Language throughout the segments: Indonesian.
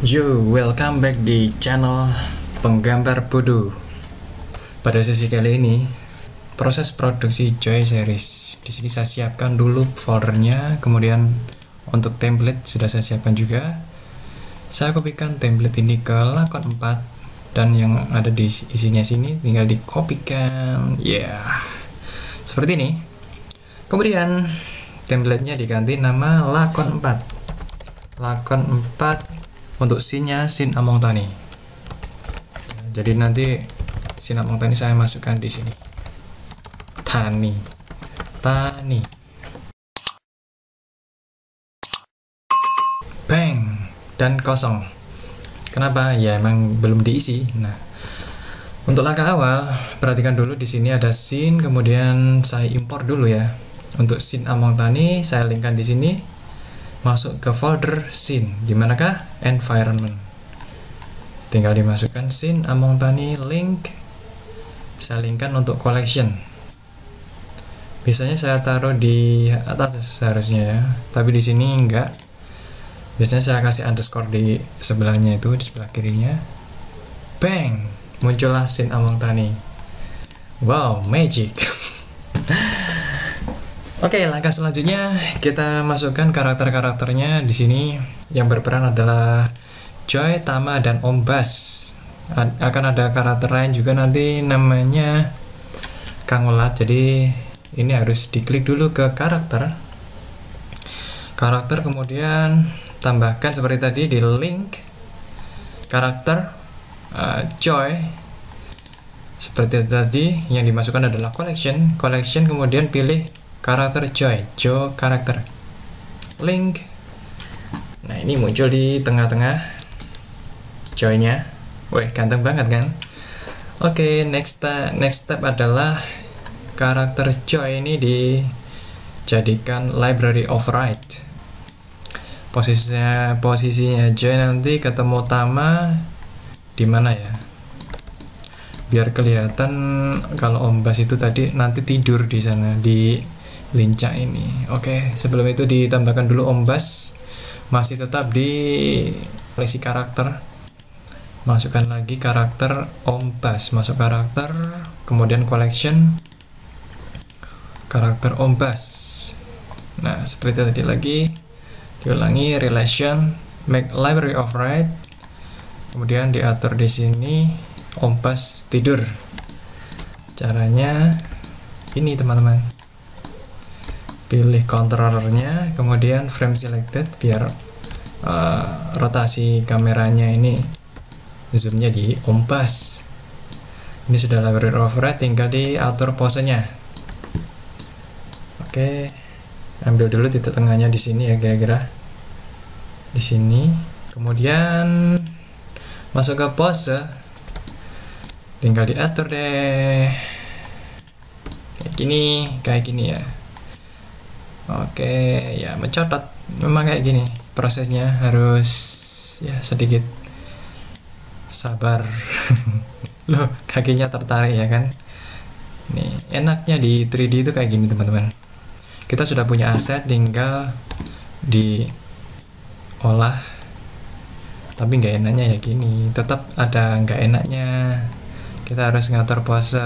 Yo, welcome back di channel Penggambar Bodoh. Pada sesi kali ini, proses produksi Joy Series. Di sini saya siapkan dulu foldernya, kemudian untuk template sudah saya siapkan juga. Saya kopikan template ini ke lakon 4 dan yang ada di isinya sini tinggal dikopikan. Seperti ini. Kemudian templatenya diganti nama lakon 4. Lakon 4 untuk scene-nya scene Among Tani. Jadi nanti scene Among Tani saya masukkan di sini. Tani. Bang dan kosong. Kenapa? Ya emang belum diisi. Nah, untuk langkah awal perhatikan dulu di sini ada scene, kemudian saya import dulu ya. Untuk scene Among Tani saya linkkan di sini. Masuk ke folder scene, dimanakah? Environment. Tinggal dimasukkan scene Among Tani link. Saya linkkan untuk collection. Biasanya saya taruh di atas seharusnya ya, tapi di sini enggak. Biasanya saya kasih underscore di sebelahnya itu, di sebelah kirinya. Bang, muncullah scene Among Tani. Wow, magic. Oke, langkah selanjutnya kita masukkan karakter-karakternya di sini. Yang berperan adalah Joy, Tama, dan Om Bas. Akan ada karakter lain juga nanti namanya Kang Ulat. Jadi ini harus diklik dulu ke karakter. Karakter kemudian tambahkan seperti tadi di link karakter Joy. Seperti tadi yang dimasukkan adalah collection. Collection kemudian pilih karakter Joy karakter link. Nah, ini muncul di tengah-tengah Joy-nya. Wih, ganteng banget kan? Oke, next step adalah karakter Joy ini dijadikan library of right. Posisinya Joy nanti ketemu Tama di mana ya? Biar kelihatan kalau Om Bas itu tadi nanti tidur di sana di lincah ini. Oke, sebelum itu ditambahkan dulu Om Bas, masih tetap di koleksi karakter. Masukkan lagi karakter Om Bas, masuk karakter, kemudian collection karakter Om Bas. Nah, seperti tadi lagi, diulangi relation, make library of right, kemudian diatur di sini Om Bas tidur. Caranya ini teman-teman. Pilih controllernya, kemudian frame selected biar rotasi kameranya ini zoomnya di Om Bas. Ini sudah library of right, tinggal diatur posenya. Oke, ambil dulu titik tengahnya di sini ya, kira-kira di sini. Kemudian masuk ke pose, tinggal diatur deh kayak gini ya. Oke, ya mencatat memang kayak gini prosesnya, harus ya sedikit sabar. Loh, kakinya tertarik ya kan. Nih, enaknya di 3D itu kayak gini teman-teman. Kita sudah punya aset, tinggal diolah. Tapi nggak enaknya ya gini, tetap ada nggak enaknya. Kita harus ngatur pose.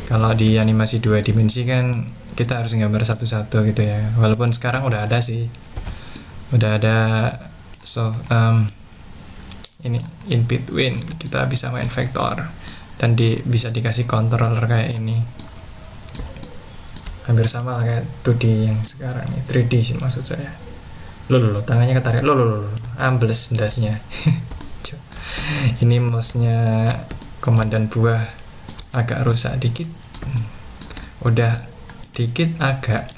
Kalau di animasi 2 dimensi kan kita harus gambar satu-satu gitu ya. Walaupun sekarang udah ada sih, udah ada ini in between, kita bisa main vektor dan bisa dikasih controller kayak ini. Hampir sama lah kayak 2D yang sekarang nih, 3D sih maksud saya. Loh, tangannya ketarik. Ambles dasnya. Ini mouse-nya komandan buah agak rusak dikit. Udah dikit agak.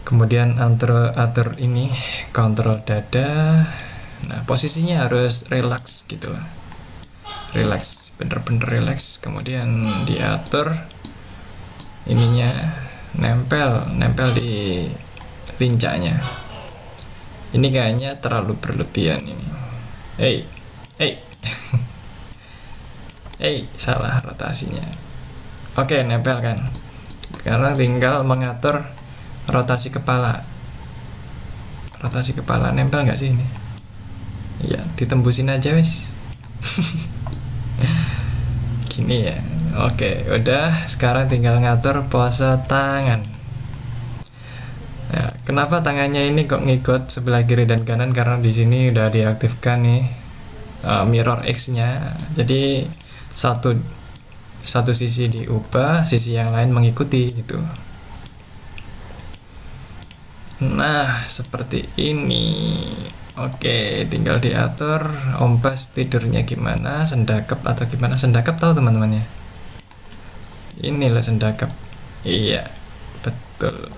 Kemudian atur ini kontrol dada. Nah, posisinya harus relax gitu lah. Relax, bener-bener relax. Kemudian diatur ininya nempel di lincahnya. Ini kayaknya terlalu berlebihan ini. Salah rotasinya. Oke, nempel kan. Sekarang tinggal mengatur rotasi kepala. rotasi kepala nempel nggak sih ini? Ya ditembusin aja wis. Gini ya. Oke, udah. Sekarang tinggal ngatur pose tangan. Nah, kenapa tangannya ini kok ngikut sebelah kiri dan kanan? Karena di sini udah diaktifkan nih mirror X-nya. Jadi satu sisi diubah, sisi yang lain mengikuti gitu. Nah, seperti ini. Oke, tinggal diatur ompas tidurnya gimana, sendakep atau gimana. Sendakep tahu teman-teman ya? Ini loh sendakep. Iya, betul.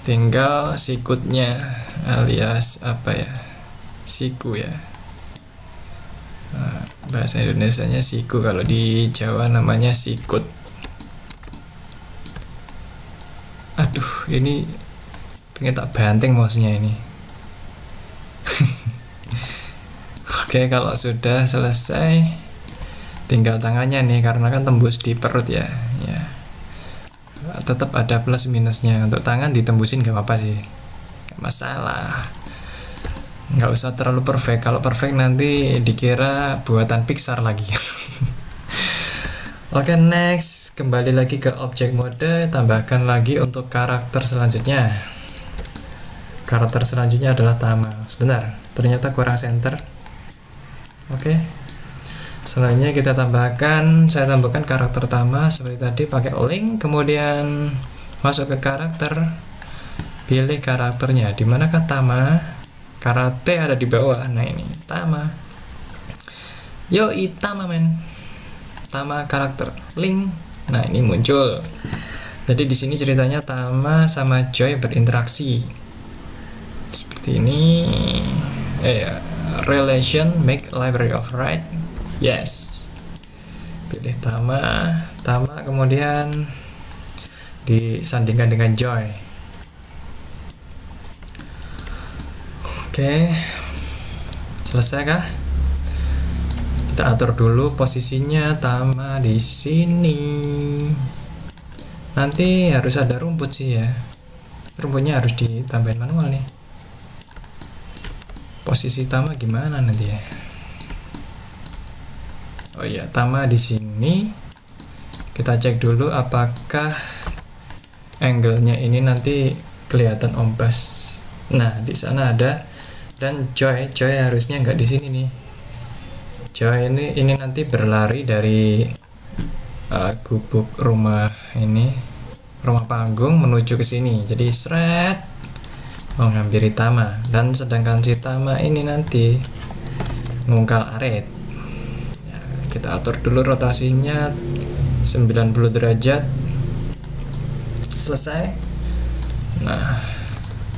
Tinggal sikutnya alias apa ya? Siku ya. Nah, bahasa Indonesianya siku, kalau di Jawa namanya sikut. Aduh, ini pengen tak banting mouse-nya ini. Oke, kalau sudah selesai tinggal tangannya nih, karena kan tembus di perut ya. Ya, tetap ada plus minusnya. Untuk tangan ditembusin gak apa-apa sih, gak masalah, nggak usah terlalu perfect. Kalau perfect nanti dikira buatan Pixar lagi. Oke, next, kembali lagi ke object mode, tambahkan lagi untuk karakter selanjutnya. Karakter selanjutnya adalah Tama. Sebentar, ternyata kurang center. Oke, selanjutnya kita saya tambahkan karakter Tama seperti tadi, pakai link, kemudian masuk ke karakter, pilih karakternya. Di manakah Tama? Karate ada di bawah. Nah ini Tama. Yoi, Tama men. Tama karakter link. Nah ini muncul. Jadi di sini ceritanya Tama sama Joy berinteraksi seperti ini. Relation make library of right. Yes. Pilih Tama, kemudian disandingkan dengan Joy. Oke, selesai kah? Kita atur dulu posisinya Tama di sini. Nanti harus ada rumput sih ya. Rumputnya harus ditambahin manual nih. Posisi Tama gimana nanti ya? Oh iya, Tama di sini. Kita cek dulu apakah angle-nya ini nanti kelihatan ombas. Nah, di sana ada. Dan Joy harusnya nggak di sini nih. Joy ini nanti berlari dari gubuk rumah panggung menuju ke sini. Jadi seret menghampiri Tama, dan sedangkan si Tama ini nanti ngungkal arit. Ya, kita atur dulu rotasinya 90 derajat. Selesai. Nah,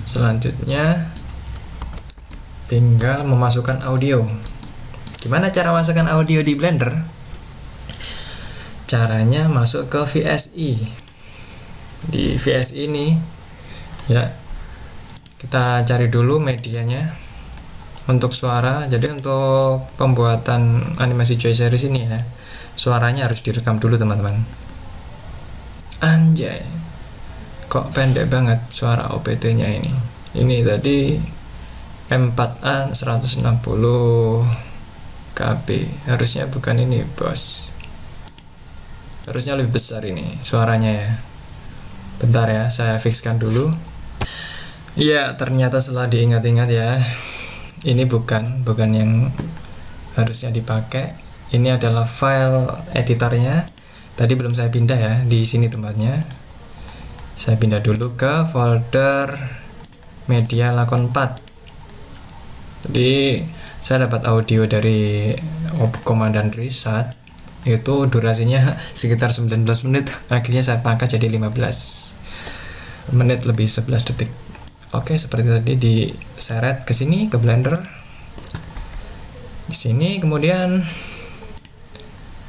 selanjutnya tinggal memasukkan audio. Gimana cara masukkan audio di Blender? Caranya masuk ke VSI. Di VSI ini ya, kita cari dulu medianya untuk suara. Jadi untuk pembuatan animasi Joy Series ini ya, suaranya harus direkam dulu teman-teman. Anjay, kok pendek banget suara OPT nya ini. Ini tadi M4A 160 KB, harusnya bukan ini bos, harusnya lebih besar ini suaranya ya. Bentar ya, saya fixkan dulu. Iya, ternyata setelah diingat-ingat ya, ini bukan yang harusnya dipakai. Ini adalah file editornya. Tadi belum saya pindah ya, di sini tempatnya. Saya pindah dulu ke folder media lakon 4. Jadi saya dapat audio dari Komandan Risat, itu durasinya sekitar 19 menit. Akhirnya saya pangkas jadi 15 menit lebih 11 detik. Oke, seperti tadi diseret ke sini ke Blender. Di sini kemudian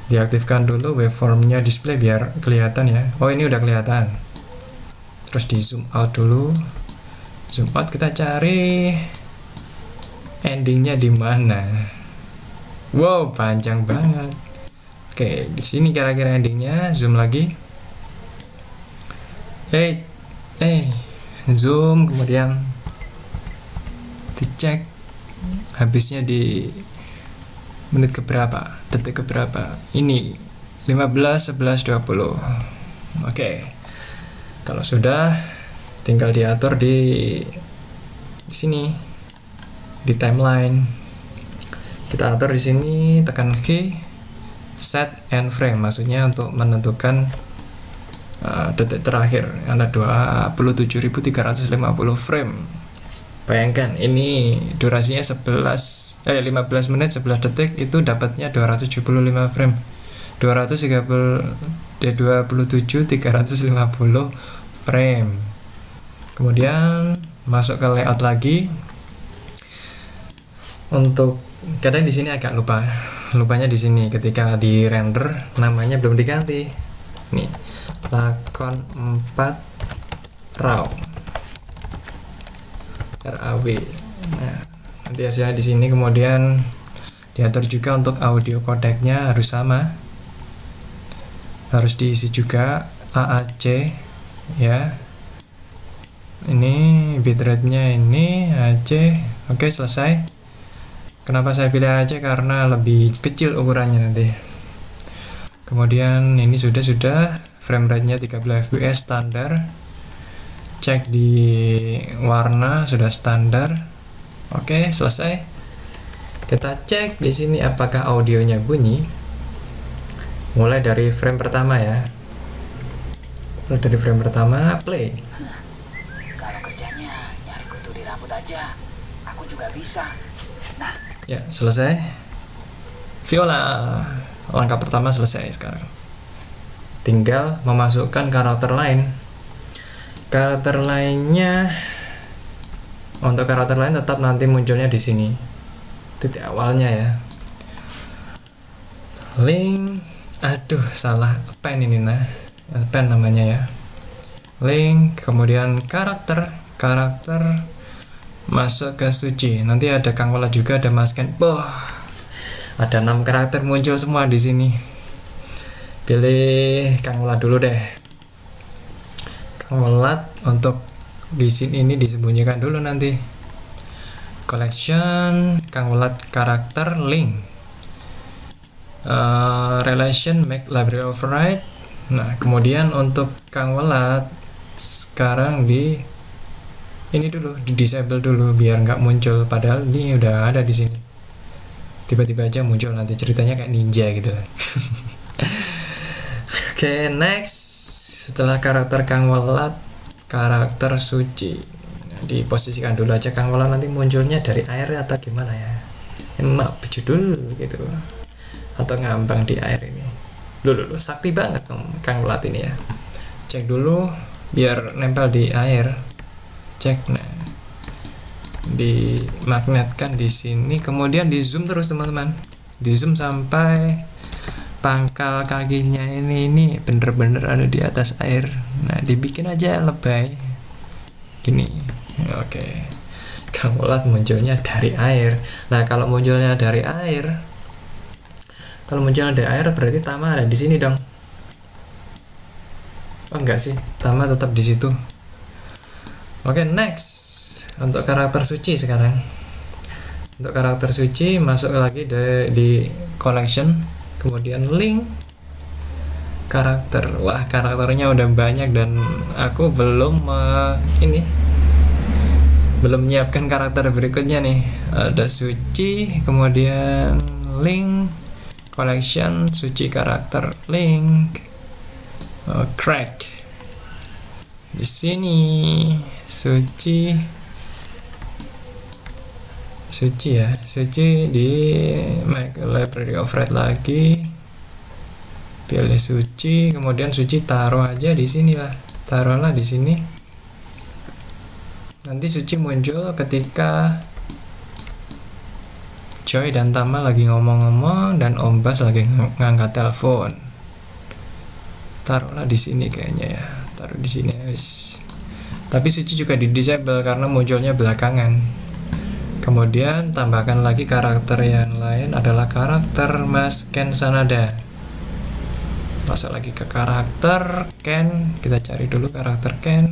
diaktifkan dulu waveformnya display biar kelihatan ya. Oh, ini udah kelihatan. Terus di zoom out dulu. Zoom out, kita cari endingnya di mana. Wow, panjang banget. Oke, di sini kira-kira endingnya. Zoom lagi. Zoom, kemudian dicek habisnya di menit keberapa, detik keberapa. Ini 15, 11, 20. Oke. Kalau sudah, tinggal diatur di sini di timeline. Kita atur di sini, tekan key set and frame, maksudnya untuk menentukan detik terakhir. Ada 27.350 frame. Bayangkan ini durasinya 15 menit 11 detik, itu dapatnya 275 frame. 27.350 frame. Kemudian masuk ke layout lagi. Untuk kadang di sini agak lupanya di sini ketika di render namanya belum diganti. Nih, lakon 4 RAW. RAW. Nah, nanti hasilnya di sini. Kemudian diatur juga untuk audio codecnya harus sama, harus diisi juga AAC ya. Ini bitrate-nya ini AC. Oke, selesai. Kenapa saya pilih AC? Karena lebih kecil ukurannya nanti. Kemudian ini sudah frame rate-nya 30 fps standar. Cek di warna sudah standar. Oke, selesai. Kita cek di sini apakah audionya bunyi. Mulai dari frame pertama ya. Mulai dari frame pertama, play. Kalau kerjanya nyari kutu di rambut aja, aku juga bisa. Nah, ya, selesai. Viola. Langkah pertama selesai sekarang. Tinggal memasukkan karakter lain. Karakter lainnya, untuk karakter lain tetap nanti munculnya di sini. Titik awalnya ya. Link, aduh salah pen ini pen namanya ya. Link, kemudian karakter masuk ke Suci. Nanti ada Kang Wala juga, ada Mas Ken. Wah, ada 6 karakter muncul semua di sini. Pilih Kang Wala dulu deh. Kang Wala untuk di sini ini disembunyikan dulu nanti. Collection, Kang Wala karakter, link, relation, make library override. Nah, kemudian untuk Kang Wala sekarang di ini dulu, di disable dulu biar nggak muncul, padahal ini udah ada di sini. Tiba-tiba aja muncul, nanti ceritanya kayak ninja gitu lah. Oke, next. Setelah karakter Kang Wala, karakter Suci. Nah, diposisikan dulu aja Kang Wala, nanti munculnya dari air atau gimana ya. Enak berjudul gitu. Atau ngambang di air ini. Loh, sakti banget Kang Wala ini ya. Cek dulu biar nempel di air. Cek, nah, dimagnetkan di sini, kemudian di zoom terus teman-teman, di zoom sampai pangkal kakinya ini bener-bener ada di atas air. Nah, dibikin aja lebay gini. Oke, Kang Wala munculnya dari air. Nah, kalau munculnya dari air, berarti Tama ada di sini dong. Oh enggak sih, Tama tetap di situ. Oke, next. Untuk karakter Suci sekarang. Untuk karakter Suci masuk lagi di collection, kemudian link karakter. Wah, karakternya udah banyak dan aku belum belum menyiapkan karakter berikutnya nih. Ada Suci, kemudian link, collection, Suci karakter, link, crack. Di sini Suci ya, Suci di make library override lagi, pilih Suci, kemudian Suci taruh aja di sini lah, taruhlah di sini. Nanti Suci muncul ketika Joy dan Tama lagi ngomong-ngomong dan Om Bas lagi ngangkat telepon. Taruhlah di sini kayaknya ya, taruh di sini guys. Tapi Suci juga di disable karena munculnya belakangan. Kemudian tambahkan lagi karakter yang lain adalah karakter Mas Ken Sanada. Masuk lagi ke karakter Ken, kita cari dulu karakter Ken.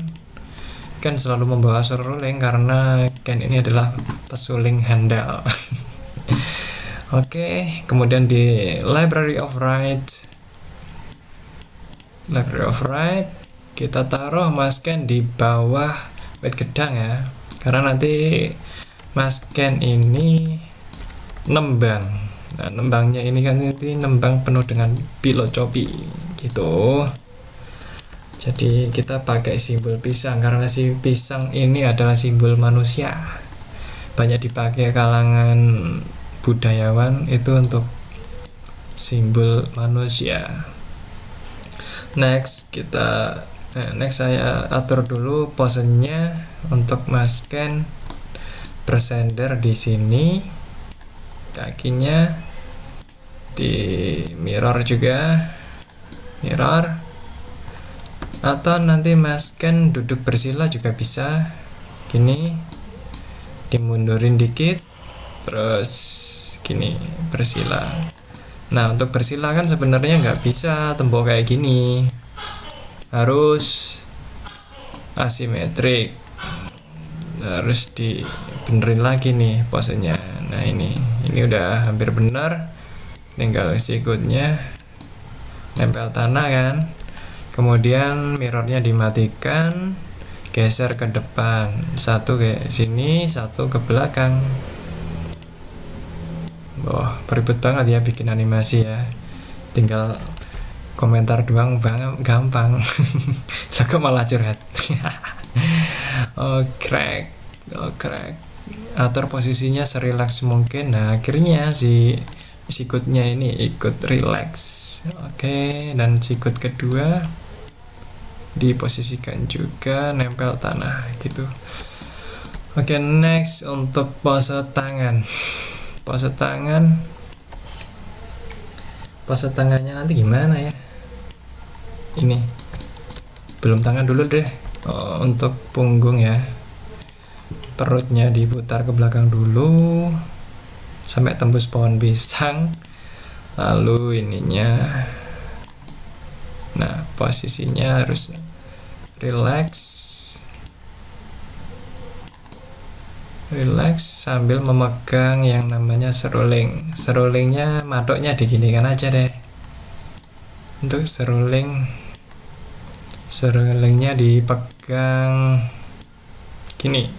Ken selalu membawa scrolling karena Ken ini adalah pesuling handle. Oke, kemudian di library of write kita taruh masken di bawah weight gedang ya, karena nanti masken ini nembang. Nah, nembangnya ini kan nanti nembang penuh dengan filosofi gitu. Jadi kita pakai simbol pisang karena si pisang ini adalah simbol manusia. Banyak dipakai kalangan budayawan itu untuk simbol manusia. Next saya atur dulu posenya untuk masken bersender di sini, kakinya di mirror juga, mirror, atau nanti masken duduk bersila juga bisa, gini dimundurin dikit terus gini bersila. Nah, untuk bersila kan sebenarnya nggak bisa tembok kayak gini, harus asimetrik, harus dibenerin lagi nih posenya. Nah, ini udah hampir benar, tinggal sikutnya nempel tanah kan, kemudian mirrornya dimatikan, geser ke depan, satu ke sini, satu ke belakang. Wah, ribet banget ya bikin animasi ya, tinggal komentar doang banget, gampang. Lah kok malah curhat. Crack. Atur posisinya serilaks mungkin. Nah, akhirnya si sikutnya ini ikut relax. Oke, dan sikut kedua diposisikan juga nempel tanah gitu. Oke, next untuk pose tangan. Pose tangannya nanti gimana ya? Ini belum tangan dulu deh. Untuk punggung ya, perutnya diputar ke belakang dulu sampai tembus pohon pisang, lalu ininya, nah posisinya harus relax sambil memegang yang namanya serulingnya madoknya diginikan aja deh. Untuk serulingnya dipegang gini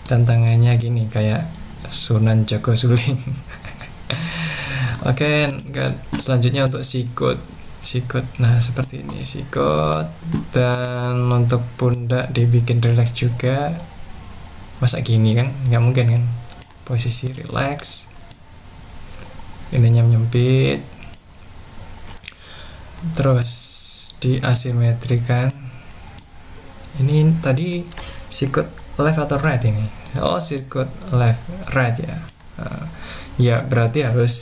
dan tangannya gini kayak Sunan Joko Suling. Oke, selanjutnya untuk sikut. Nah, seperti ini sikut, dan untuk pundak dibikin relax juga. Masa gini kan nggak mungkin kan, posisi relax, ininya menyempit, terus diasimetrikan. Ini tadi sikut left atau right ini? Oh, sikut left, right ya. Ya berarti harus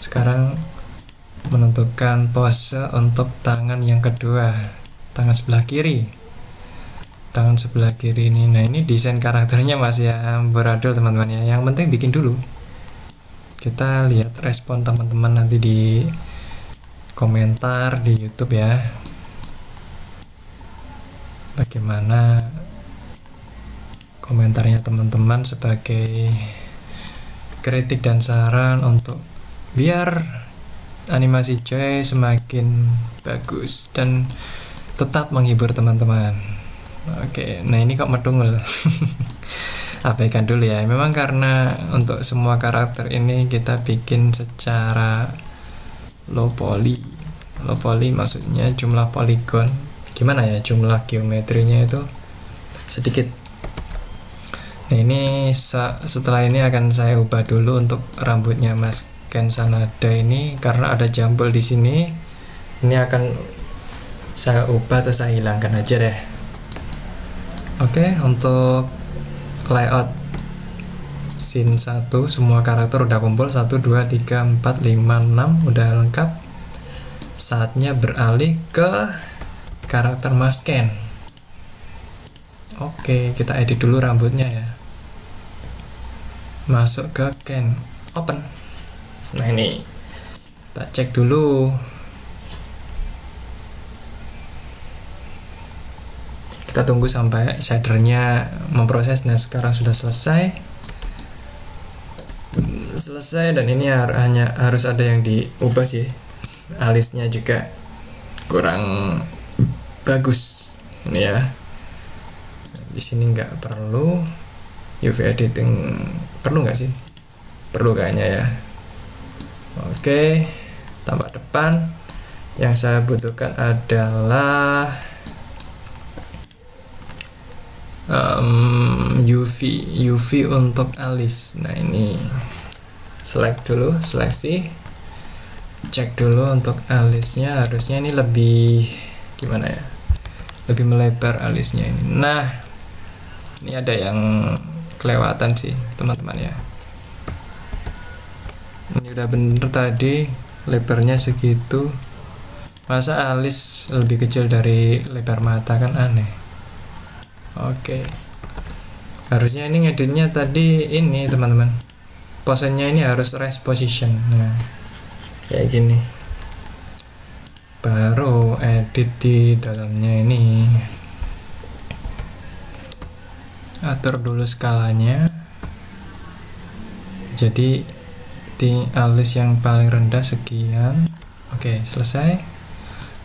sekarang menentukan pose untuk tangan yang kedua, tangan sebelah kiri ini. Nah, ini desain karakternya masih beradul teman-teman ya, yang penting bikin dulu. Kita lihat respon teman-teman nanti di komentar di YouTube ya, bagaimana komentarnya teman-teman sebagai kritik dan saran untuk biar animasi Joy semakin bagus dan tetap menghibur teman-teman. Oke, nah ini kok medungul. Abaikan dulu ya. Memang karena untuk semua karakter ini kita bikin secara low poly. Low poly maksudnya jumlah poligon. Gimana ya, jumlah geometrinya itu sedikit. Nah, ini setelah ini akan saya ubah dulu untuk rambutnya Mas Ken Sanada ini, karena ada jambul di sini. Ini akan saya ubah atau saya hilangkan aja deh. Oke, untuk layout scene 1 semua karakter udah kumpul, 1, 2, 3, 4, 5, 6 udah lengkap. Saatnya beralih ke karakter Mas Ken. Oke, kita edit dulu rambutnya ya. Masuk ke Ken, open. Nah, ini kita cek dulu. Kita tunggu sampai shadernya memproses. Nah sekarang sudah selesai dan ini hanya harus ada yang diubah sih, alisnya juga kurang bagus ini ya. Di sini nggak perlu UV editing, perlu nggak sih? Perlu kayaknya ya. Oke, tampak depan. Yang saya butuhkan adalah UV untuk alis. Nah ini select dulu, seleksi, cek dulu untuk alisnya, harusnya ini lebih gimana ya, lebih melebar alisnya ini. Nah ini ada yang kelewatan sih teman-teman ya. Ini udah bener tadi, lebarnya segitu, masa alis lebih kecil dari lebar mata, kan aneh. Oke, harusnya ini ngeditnya tadi ini teman-teman, posenya ini harus rest position. Nah kayak gini, baru edit di dalamnya ini, atur dulu skalanya jadi di alis yang paling rendah sekian. Oke, selesai.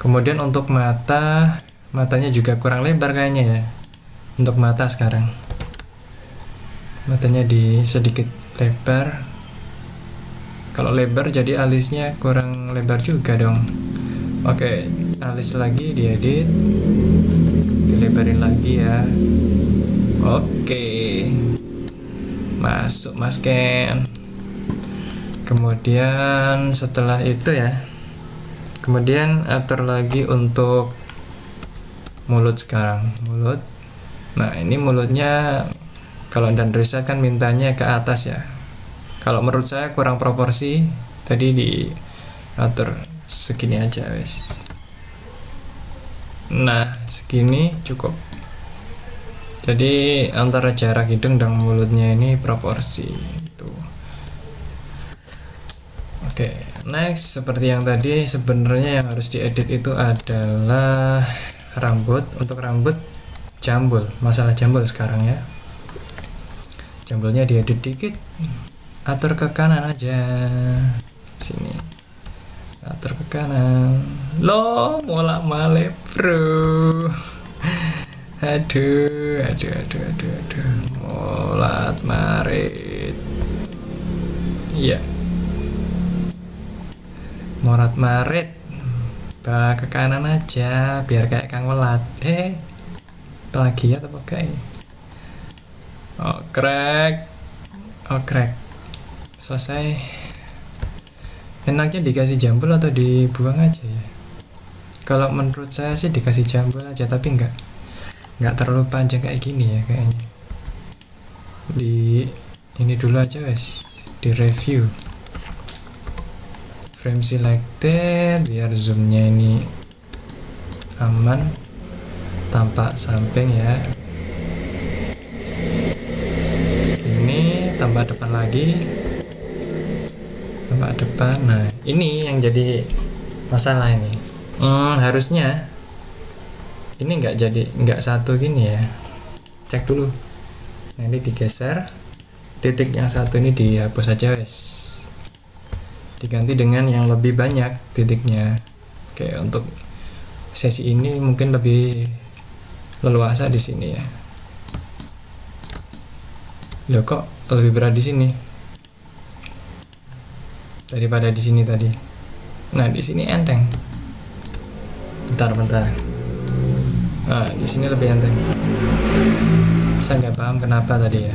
Kemudian untuk matanya juga kurang lebar kayaknya ya. Untuk mata sekarang matanya sedikit lebar. Kalau lebar jadi alisnya kurang lebar juga dong. Oke, alis lagi diedit, dilebarin lagi ya. Oke, masuk Mas Ken. Kemudian setelah itu ya, kemudian atur lagi untuk mulut sekarang, mulut. Nah ini mulutnya kalau dan riset kan mintanya ke atas ya. Kalau menurut saya kurang proporsi, tadi diatur segini aja wes. Nah segini cukup. Jadi antara jarak hidung dan mulutnya ini proporsi itu. Oke, next seperti yang tadi, sebenarnya yang harus diedit itu adalah rambut. Untuk rambut jambul, masalah jambul sekarang ya. Jambulnya diedit dikit, atur ke kanan aja, sini, atur ke kanan. Lo mola male bro. Aduh, molat marit. Iya, morat marit. Bawa ke kanan aja, biar kayak Kang Welat. Plagiat apa kayak? Oh crack. Selesai. Enaknya dikasih jambul atau dibuang aja ya? Kalau menurut saya sih dikasih jambul aja, tapi nggak terlalu panjang kayak gini ya kayaknya. Ini dulu aja wes, di review. Frame selected, biar zoomnya ini aman, tampak samping ya. Ini tambah depan lagi, tambah depan. Nah ini yang jadi masalah ini. Harusnya ini nggak satu gini ya. Cek dulu. Nanti digeser, titik yang satu ini dihapus aja wes, diganti dengan yang lebih banyak titiknya. Oke, untuk sesi ini mungkin lebih leluasa di sini ya. Loh kok lebih berat di sini daripada di sini tadi? Nah di sini enteng. Bentar. Nah di sini lebih enteng. Saya nggak paham kenapa tadi ya.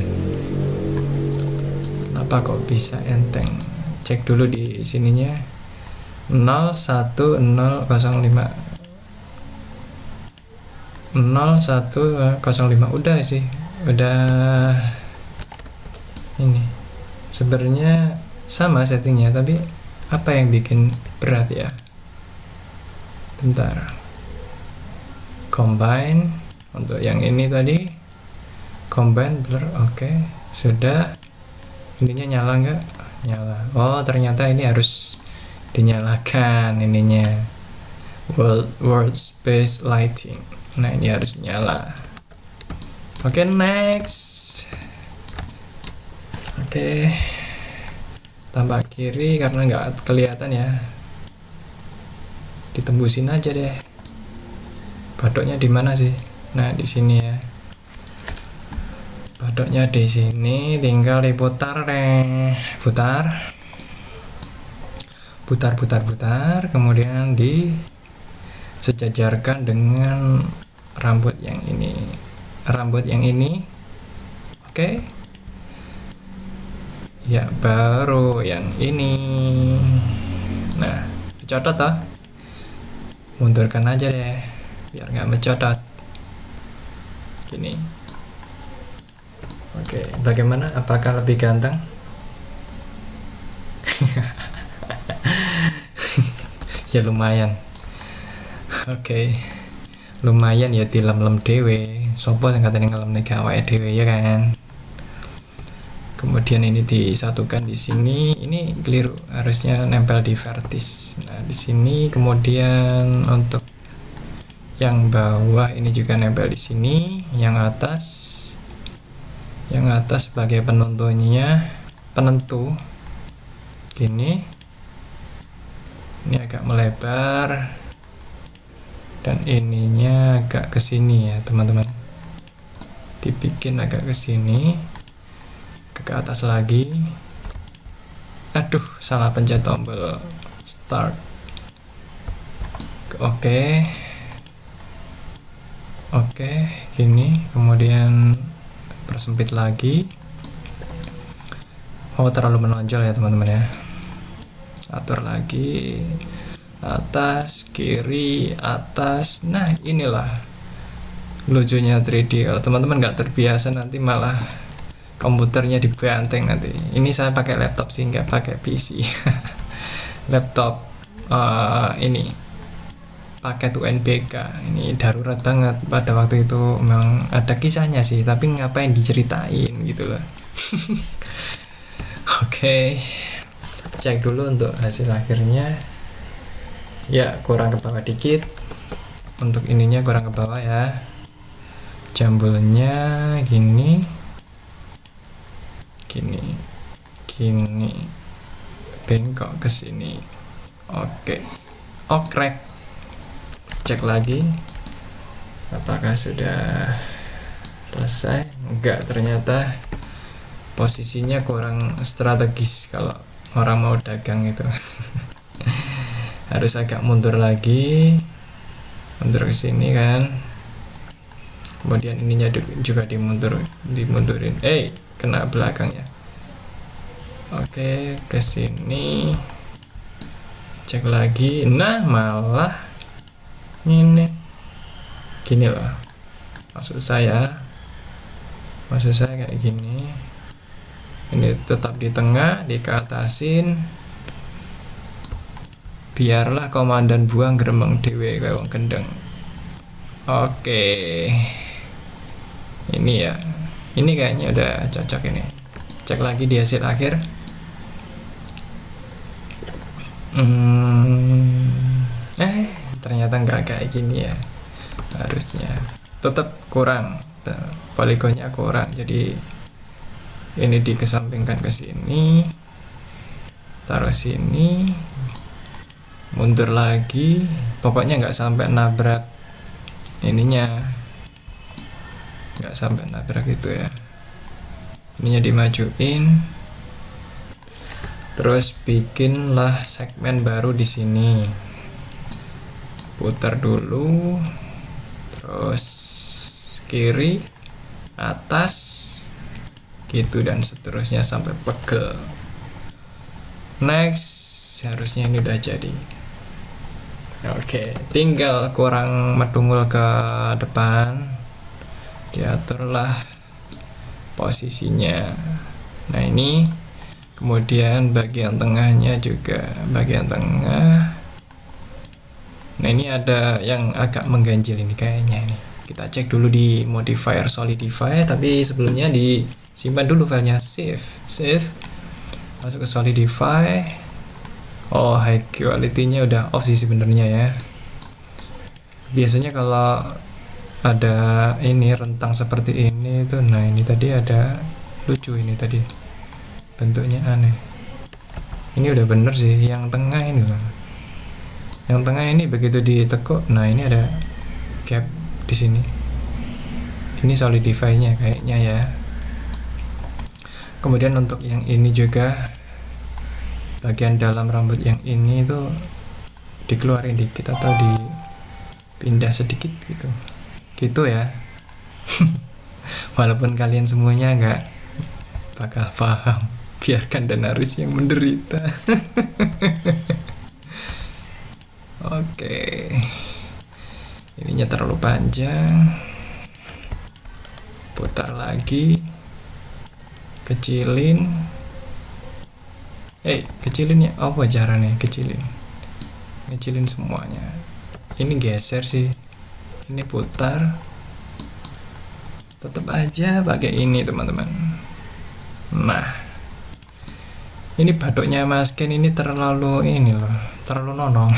Kenapa kok bisa enteng? Cek dulu di sininya. 01005 udah sih, udah. Ini sebenarnya sama settingnya, tapi apa yang bikin berat ya? Bentar. Combine untuk yang ini tadi, combine blur. Oke, sudah. Ininya nyala nggak? Nyala. Oh ternyata ini harus dinyalakan ininya, world space lighting. Nah ini harus nyala. Oke, next. Oke, tambah kiri karena nggak kelihatan ya, ditembusin aja deh. Batuknya di mana sih? Nah di sini ya, batuknya di sini, tinggal diputar deh, putar, kemudian disejajarkan dengan rambut yang ini, oke. Ya baru yang ini. Nah dicodot toh, mundurkan aja deh biar nggak mencodot gini. Oke, bagaimana, apakah lebih ganteng? Ya lumayan. Oke, lumayan ya, dilem-lem dewe. Sopo yang katanya ngelem nih awake dewe ya kan. Kemudian ini disatukan di sini, ini keliru, harusnya nempel di vertis. Nah di sini, kemudian untuk yang bawah ini juga nempel di sini, yang atas sebagai penentu gini. Ini agak melebar dan ininya agak ke sini ya teman-teman, dibikin agak ke sini, ke atas lagi. Aduh, salah pencet tombol start. Oke, gini, kemudian persempit lagi. Oh, terlalu menonjol ya teman-teman ya. Atur lagi, atas, kiri, atas. Nah inilah lucunya 3D. Kalau teman-teman nggak terbiasa nanti malah komputernya dibanteng nanti. Ini saya pakai laptop sih, nggak pakai PC. Laptop ini paket UNBK, ini darurat banget pada waktu itu. Memang ada kisahnya sih, tapi ngapain diceritain gitu loh. Oke, cek dulu untuk hasil akhirnya. Ya kurang ke bawah dikit, untuk ininya kurang ke bawah ya, jambulnya gini, bengkok ke sini. Oke, okrek. Cek lagi apakah sudah selesai. Enggak, ternyata posisinya kurang strategis kalau orang mau dagang itu. Harus agak mundur lagi, mundur ke sini kan. Kemudian ininya juga dimundurin. Kena belakangnya. Oke, ke sini. Cek lagi. Nah, malah ini gini loh. Maksud saya kayak gini. Ini tetap di tengah, dikeatasin. Biarlah komandan buang geremeng dewe kayak wong gendeng. Oke. Ini ya. Ini kayaknya udah cocok ini. Cek lagi di hasil akhir. Ternyata nggak kayak gini ya. Harusnya tetap kurang. Poligonnya kurang. Jadi ini dikesampingkan ke sini. Taruh sini. Mundur lagi. Pokoknya nggak sampai nabrak ininya. Nggak sampai nabrak gitu ya. Ininya dimajuin. Terus bikinlah segmen baru di sini. Putar dulu. Terus kiri, atas, gitu dan seterusnya sampai pegel. Next, harusnya ini udah jadi. Oke, tinggal kurang medungul ke depan. Diaturlah posisinya. Nah ini, kemudian bagian tengahnya juga, bagian tengah. Nah ini ada yang agak mengganjil ini kayaknya ini. Kita cek dulu di modifier solidify, tapi sebelumnya disimpan dulu filenya. Save, masuk ke solidify. Oh, high quality-nya udah off sih sebenarnya ya. Biasanya kalau ada ini rentang seperti ini tuh. Nah ini tadi ada lucu, ini tadi bentuknya aneh. Ini udah bener sih, yang tengah ini loh, yang tengah ini begitu ditekuk, nah ini ada gap di sini. Ini solidify-nya kayaknya ya. Kemudian untuk yang ini juga, bagian dalam rambut yang ini tuh dikeluarin dikit atau dipindah sedikit gitu ya. Walaupun kalian semuanya nggak bakal paham, biarkan Danaris yang menderita. Oke, ininya terlalu panjang, putar lagi, kecilin. Kecilin ya, apa caranya kecilin semuanya. Ini geser sih, ini putar, tetap aja pakai ini teman-teman. Nah ini batuknya Mas Ken ini terlalu ini loh, terlalu nonong.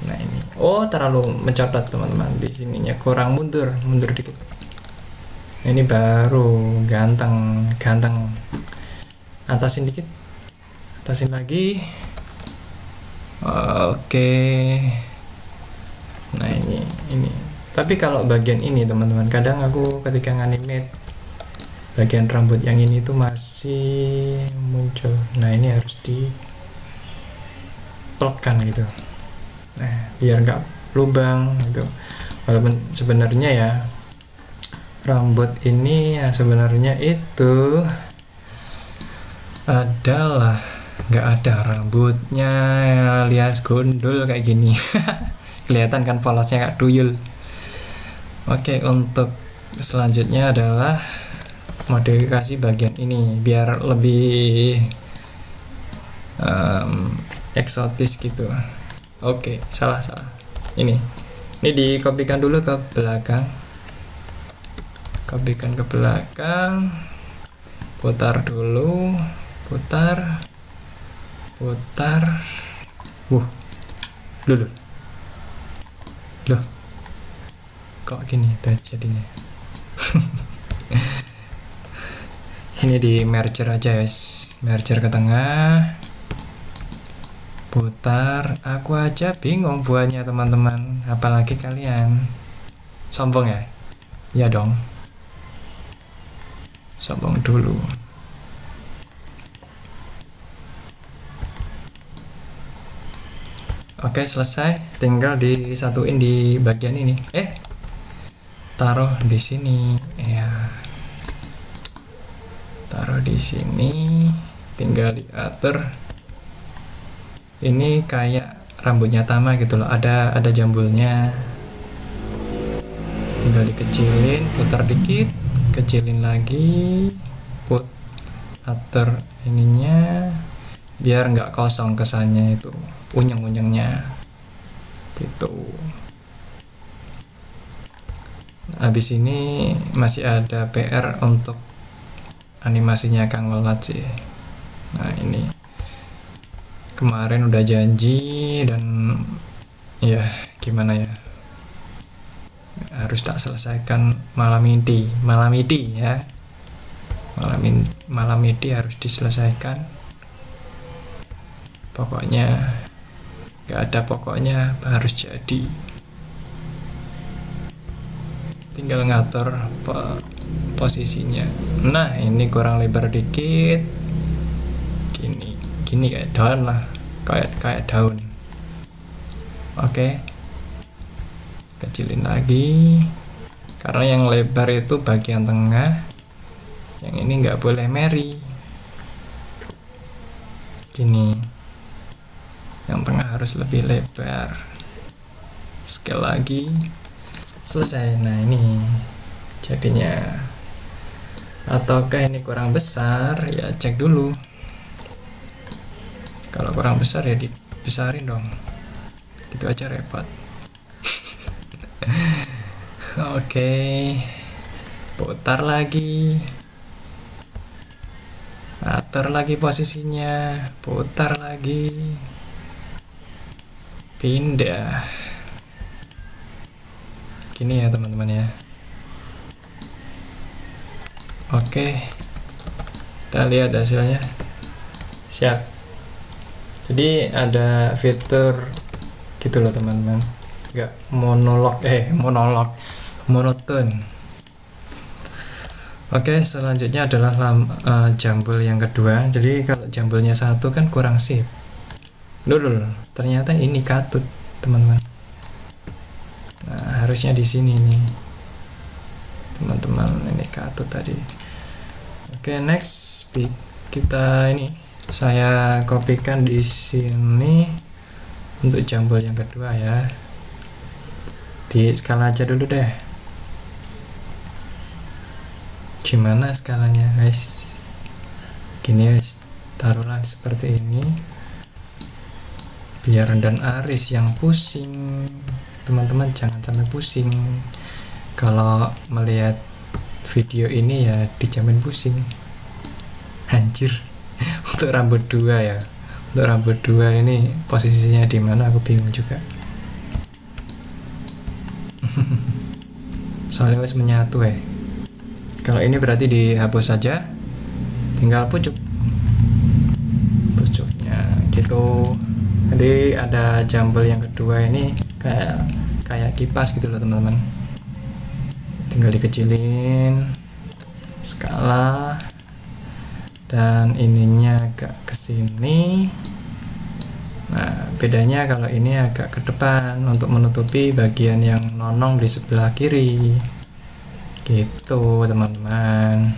Nah ini, terlalu mencotot teman-teman, di sininya kurang, mundur dikit. Ini baru ganteng. Atasin dikit, atasin lagi. Oke. Nah ini. Tapi kalau bagian ini teman-teman, kadang aku ketika nganimate bagian rambut yang ini tuh masih muncul. Nah ini harus dipelkan gitu. Nah biar nggak lubang gitu. Walaupun sebenarnya ya rambut ini ya sebenarnya itu adalah nggak ada rambutnya, alias gondol kayak gini. Kelihatan kan polosnya kayak tuyul. Oke, untuk selanjutnya adalah modifikasi bagian ini biar lebih eksotis gitu. Oke, salah. Ini dikopikan dulu ke belakang. Putar dulu, putar. Loh. Kok gini jadinya? Ini di merger aja guys, merger ke tengah, putar. Aku aja bingung buatnya teman-teman, apalagi kalian. Sombong ya? Ya dong, sombong dulu. Oke, selesai, tinggal disatuin di bagian ini. Taruh di sini ya. Taruh di sini, tinggal diatur. Ini kayak rambutnya Tama gitu loh, ada jambulnya. Tinggal dikecilin, putar dikit, kecilin lagi, atur ininya biar nggak kosong kesannya itu, unyeng-unyengnya gitu. Habis ini masih ada PR untuk animasinya Kang Welat sih. Nah ini kemarin udah janji dan ya gimana ya, harus tak selesaikan malam ini ya. Malam ini harus diselesaikan. Pokoknya gak ada pokoknya, harus jadi. Tinggal ngatur posisinya. Nah ini kurang lebar dikit, gini kayak daun lah, kayak daun. Oke, kecilin lagi karena yang lebar itu bagian tengah, yang ini nggak boleh meri. Gini, yang tengah harus lebih lebar. Sekali lagi, selesai. Nah ini jadinya. Ataukah ini kurang besar? Ya cek dulu. Kalau kurang besar ya dibesarin dong. Gitu aja repot. Oke, putar lagi, atur lagi posisinya, putar lagi, pindah. gini ya teman-teman ya. Oke, kita lihat hasilnya. Siap. Jadi ada fitur gitu loh teman-teman, nggak monoton. Oke, selanjutnya adalah jambul yang kedua. Jadi kalau jambulnya satu kan kurang sip. Dulu ternyata ini katut teman-teman. Nah, harusnya di sini nih teman-teman, ini katut tadi. Oke, next kita ini saya kopikan di sini untuk jambul yang kedua ya. Di skala aja dulu deh. Gimana skalanya guys? Gini guys, taruhlah seperti ini biar dan Aris yang pusing. Teman-teman jangan sampai pusing kalau melihat video ini ya, dijamin pusing. Anjir. Untuk rambut dua ya, untuk rambut dua ini posisinya di mana aku bingung juga. Soalnya harus menyatu Kalau ini berarti dihapus saja, tinggal pucuknya gitu. Jadi ada jambul yang kedua ini kayak kipas gitu loh teman-teman. Tinggal dikecilin skala, dan ininya agak ke sini. Nah, bedanya kalau ini agak ke depan untuk menutupi bagian yang nonong di sebelah kiri. Gitu, teman-teman.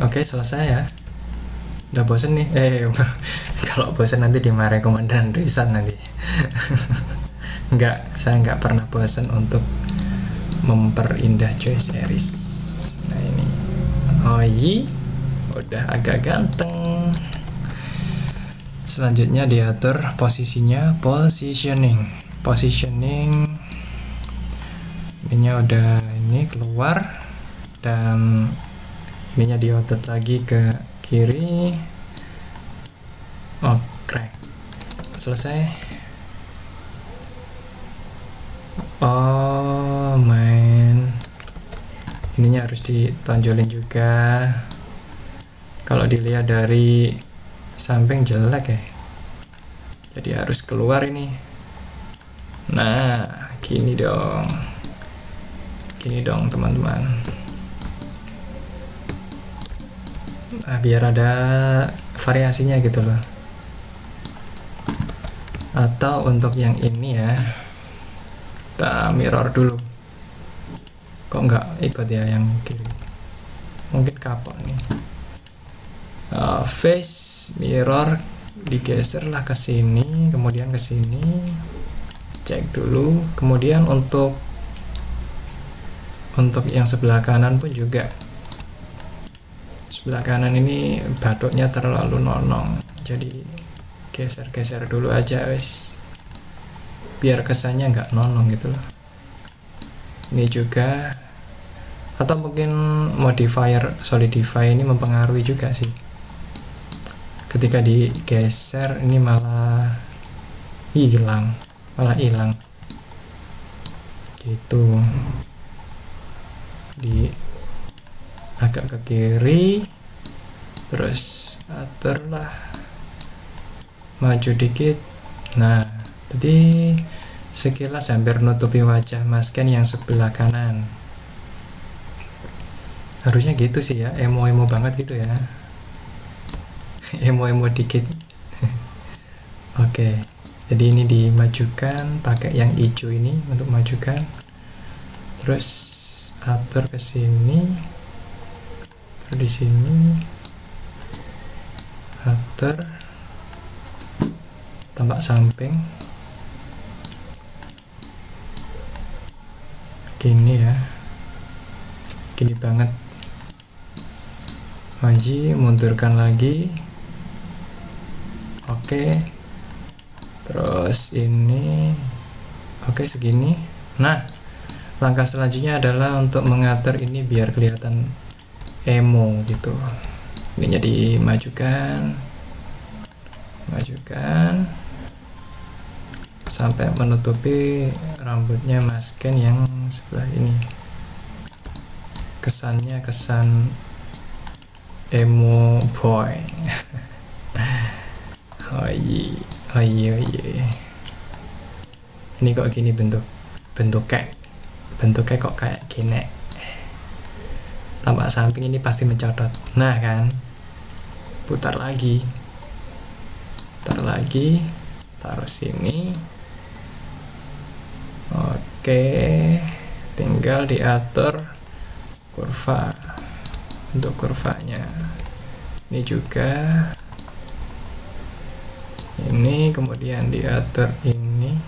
Oke, selesai ya. Udah bosen nih. Kalau bosen nanti dimarahi komandan Rizal nanti. Saya nggak pernah bosan untuk memperindah Joy Series. Nah ini, udah agak ganteng. Selanjutnya diatur posisinya, positioning. Ininya udah ini keluar, dan ininya diotot lagi ke kiri. Oke, selesai. Ininya harus ditonjolin juga. Kalau dilihat dari samping jelek jadi harus keluar ini. Nah, gini dong teman-teman. Nah, biar ada variasinya gitu loh. Atau untuk yang ini ya, kita mirror dulu. Kok nggak ikut ya yang kiri? Mungkin kapok nih. Face mirror digeser lah ke sini, kemudian ke sini. Cek dulu. Kemudian untuk yang sebelah kanan pun juga. Sebelah kanan ini batuknya terlalu nonong, jadi geser-geser dulu aja wes, biar kesannya nggak nonong gitu loh. Ini juga, atau mungkin modifier solidify ini mempengaruhi juga sih. Ketika digeser ini malah hilang gitu. Di agak ke kiri, terus aturlah maju dikit. Nah, jadi sekilas hampir nutupi wajah Mas Ken yang sebelah kanan. Harusnya gitu sih ya, emo banget gitu ya. Emo dikit. Oke, jadi ini dimajukan pakai yang hijau ini untuk majukan. Terus atur ke sini, terus di sini atur tampak samping gini ya, gini banget. Mundurkan lagi. Oke, terus ini oke segini. Nah, langkah selanjutnya adalah untuk mengatur ini biar kelihatan emo gitu. Ininya dimajukan, sampai menutupi rambutnya Mas Ken yang sebelah ini. Kesannya kesan emo boy. Oh iya. Ini kok gini bentuknya kok kayak gini. Tampak samping ini pasti mencolot. Nah kan, putar lagi, taruh sini. Oke, tinggal diatur kurva. Untuk kurvanya ini juga, ini kemudian diatur ini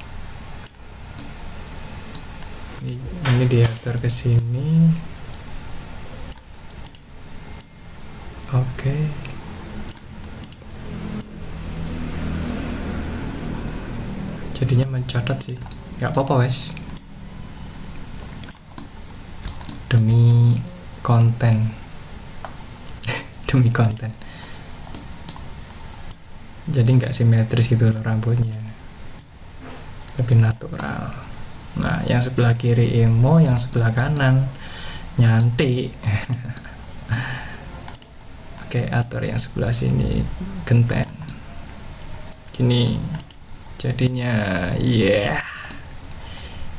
diatur ke sini. Oke. Jadinya mencatat sih, nggak apa-apa wes, demi konten. Demi konten, jadi nggak simetris gitu loh rambutnya, lebih natural. Nah, yang sebelah kiri emo, yang sebelah kanan nyantik. Oke, atur yang sebelah sini genten gini jadinya.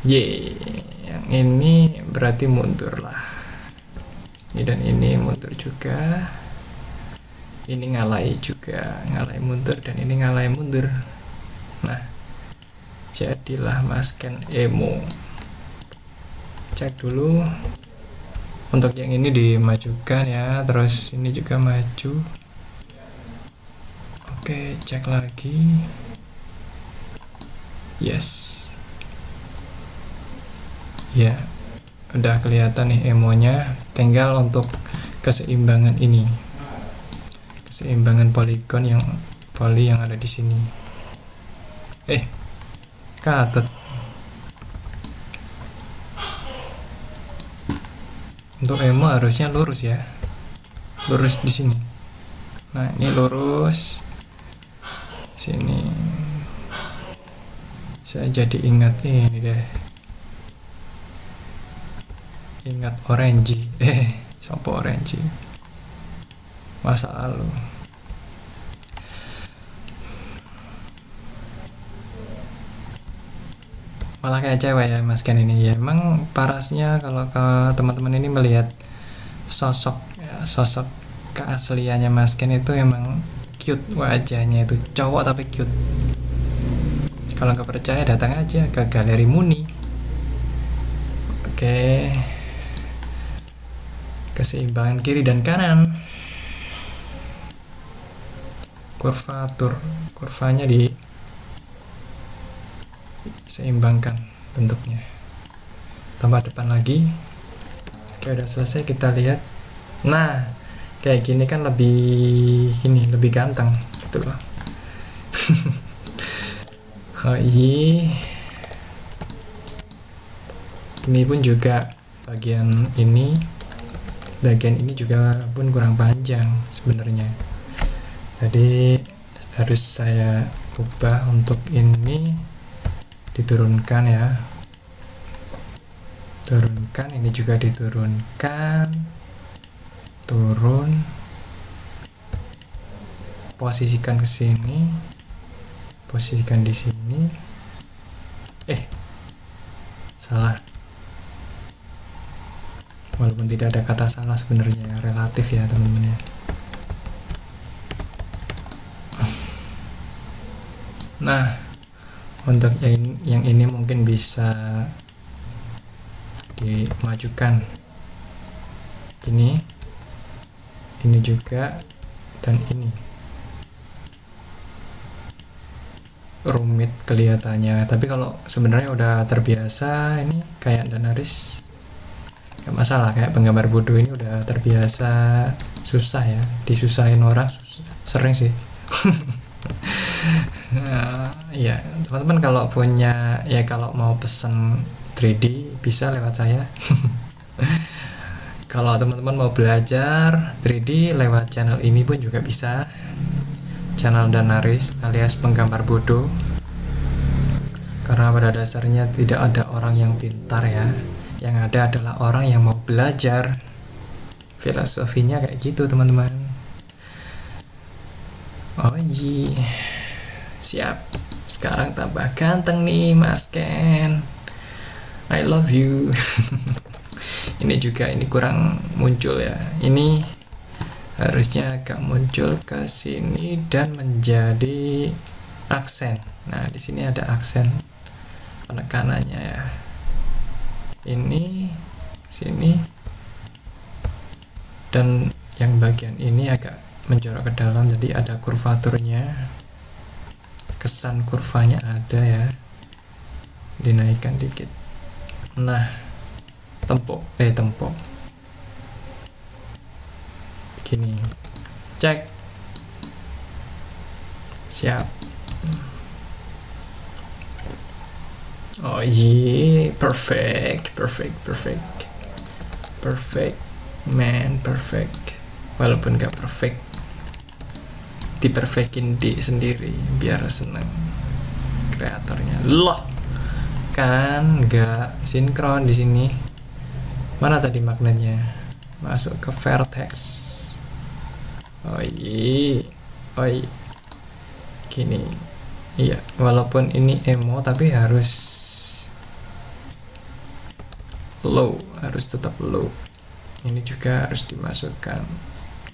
Yang ini berarti mundur lah, ini dan ini mundur juga, ini ngalai juga, ngalai mundur, dan ini ngalai mundur. Nah, jadilah Mas Ken emo. Cek dulu untuk yang ini dimajukan ya, terus ini juga maju. Oke, cek lagi. Yes ya, udah kelihatan nih emonya. Tinggal untuk keseimbangan ini, keseimbangan poligon yang ada di sini. Katut. Untuk emo harusnya lurus ya, lurus di sini. Nah, ini lurus sini. Saya jadi ingat ini deh, ingat orange. Sopo orange masa lalu. Malah kayak cewek ya Mas Ken ini ya. Emang parasnya kalau ke teman-teman ini melihat sosok keasliannya Mas Ken itu emang cute wajahnya, itu cowok tapi cute. Kalau nggak percaya datang aja ke Galeri Muni. Oke, keseimbangan kiri dan kanan, kurvanya diseimbangkan bentuknya. Tambah depan lagi. Oke, udah selesai, kita lihat. Nah, kayak gini kan lebih ganteng gitu loh. Oh iya, ini pun juga bagian ini juga pun kurang panjang sebenarnya. Jadi harus saya ubah untuk ini, diturunkan ya, turunkan, ini juga diturunkan, turun, posisikan ke sini, posisikan di sini. Salah, walaupun tidak ada kata salah sebenarnya, relatif ya teman-teman ya. Nah, untuk yang ini mungkin bisa dimajukan, ini juga, dan ini rumit kelihatannya, tapi kalau sebenarnya udah terbiasa, ini kayak Danaris gak masalah. Kayak penggambar bodoh ini udah terbiasa, susah ya, disusahin orang sering sih. Nah, ya teman-teman kalau punya ya, kalau mau pesen 3D bisa lewat saya. Kalau teman-teman mau belajar 3D lewat channel ini pun juga bisa, channel Danaris alias penggambar bodoh. Karena pada dasarnya tidak ada orang yang pintar ya, yang ada adalah orang yang mau belajar. Filosofinya kayak gitu teman-teman. Oh iya, siap. Sekarang tambah ganteng nih Mas Ken, I love you. Ini juga, ini kurang muncul ya, ini harusnya agak muncul ke sini dan menjadi aksen. Nah di sini ada aksen penekanannya ya, ini sini, dan yang bagian ini agak menjorok ke dalam, jadi ada kurvaturnya, kesan kurvanya ada ya, dinaikkan dikit. Nah tempok gini, cek, siap. Oh iya, perfect man, perfect. Walaupun gak perfect, diperfectin di sendiri biar seneng kreatornya. Loh, kan gak sinkron di sini. Mana tadi magnetnya? Masuk ke vertex. Oh iya, gini. Iya, walaupun ini emo tapi harus low, harus tetap low. Ini juga harus dimasukkan.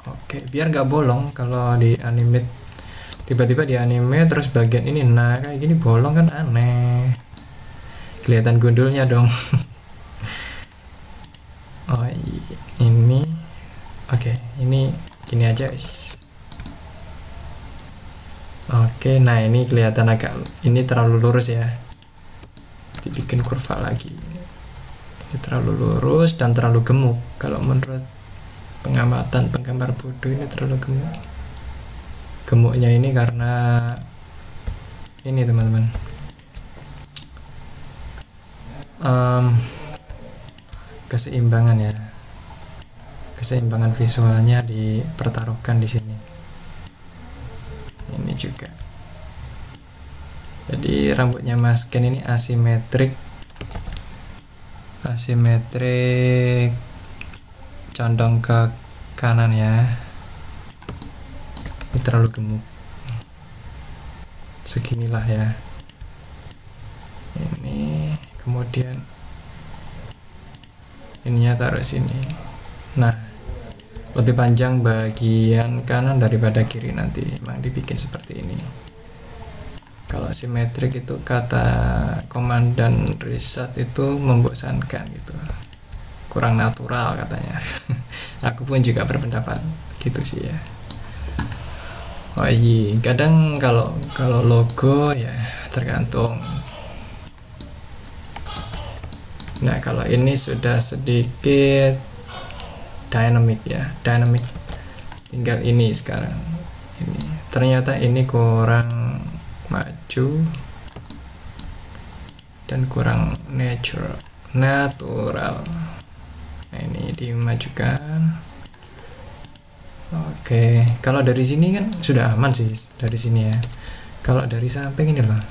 Oke, biar gak bolong kalau di animate, tiba-tiba di animate terus bagian ini, nah kayak gini bolong kan aneh, kelihatan gundulnya dong. Oh iya, ini oke, ini gini aja guys. Oke, nah ini kelihatan agak, ini terlalu lurus ya, dibikin kurva lagi. Ini terlalu lurus dan terlalu gemuk. Kalau menurut pengamatan penggambar bodoh, ini terlalu gemuk. Gemuknya ini karena ini teman-teman, keseimbangan ya, keseimbangan visualnya dipertaruhkan di sini. Ini juga, jadi rambutnya Mas Ken ini asimetrik, condong ke kanan ya. Ini terlalu gemuk, seginilah ya. Ini kemudian ininya taruh sini. Nah lebih panjang bagian kanan daripada kiri, nanti emang dibikin seperti ini. Kalau simetrik itu kata komandan riset itu membosankan gitu, kurang natural katanya. Aku pun juga berpendapat gitu sih ya. Oh iya, kadang kalau logo ya tergantung. Nah kalau ini sudah sedikit dynamic ya, dynamic, tinggal ini sekarang. Ini ternyata ini kurang maju dan kurang natural. Nah ini dimajukan. Oke, kalau dari sini kan sudah aman sih dari sini ya. Kalau dari samping ini loh,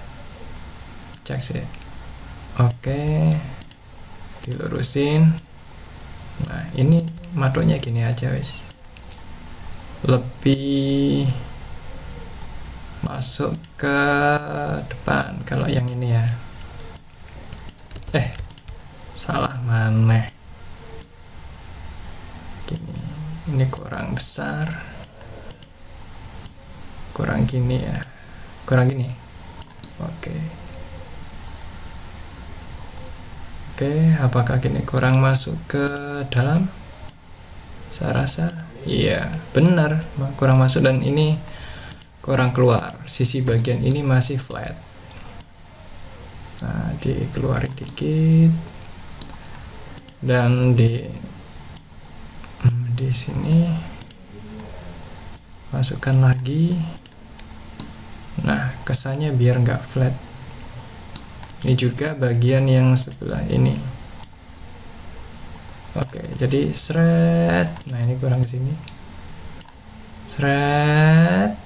cek sih. Oke, dilurusin. Nah ini maduknya gini aja wis, lebih masuk ke depan. Kalau yang ini ya, salah maneh gini, ini kurang besar, kurang gini ya, kurang gini. Oke, apakah gini kurang masuk ke dalam? Saya rasa iya benar, kurang masuk, dan ini kurang keluar. Sisi bagian ini masih flat. Nah dikeluarin dikit, dan di sini masukkan lagi. Nah kesannya biar nggak flat. Ini juga bagian yang sebelah ini. Oke, jadi seret. Nah ini kurang ke sini. Seret,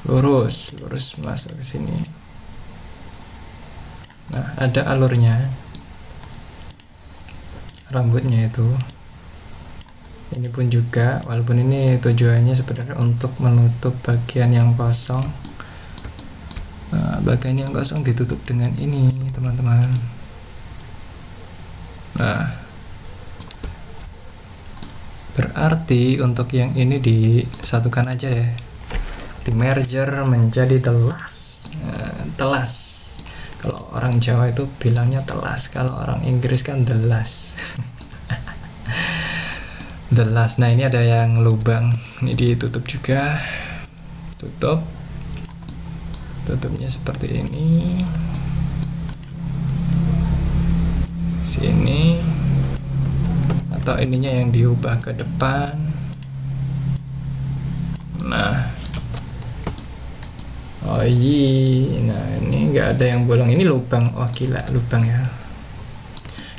lurus masuk ke sini. Nah, ada alurnya, rambutnya itu. Ini pun juga, walaupun ini tujuannya sebenarnya untuk menutup bagian yang kosong. Nah, bagian yang kosong ditutup dengan ini, teman-teman. Nah, berarti untuk yang ini disatukan aja deh, di merger menjadi telas. Nah, telas. Kalau orang Jawa itu bilangnya telas, kalau orang Inggris kan delas. Delas. Nah, ini ada yang lubang, ini ditutup juga, tutupnya seperti ini, sini, atau ininya yang diubah ke depan. Nah, oh iya, nah ini nggak ada yang bolong, ini lubang. Oh gila, lubang ya.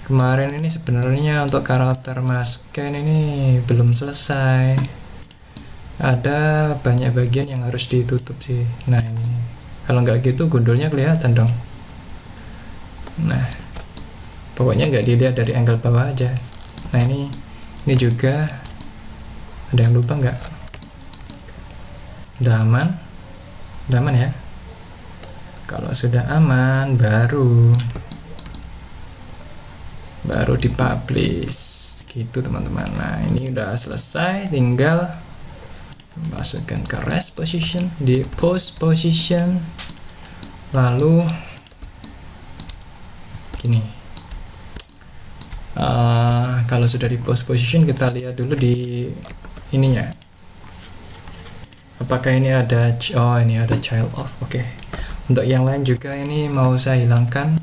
Kemarin ini sebenarnya untuk karakter Mas Ken ini belum selesai, ada banyak bagian yang harus ditutup sih. Nah ini, kalau nggak gitu gundulnya kelihatan dong. Nah, pokoknya nggak dilihat dari angle bawah aja. Nah ini juga ada yang lubang nggak? Udah aman? Udah aman ya? Kalau sudah aman baru dipublish gitu teman-teman. Nah ini udah selesai, tinggal masukkan ke rest position, di post position, lalu gini. Kalau sudah di post position, kita lihat dulu di ininya, apakah ini ada, oh ini ada child of. Oke. Untuk yang lain juga ini mau saya hilangkan.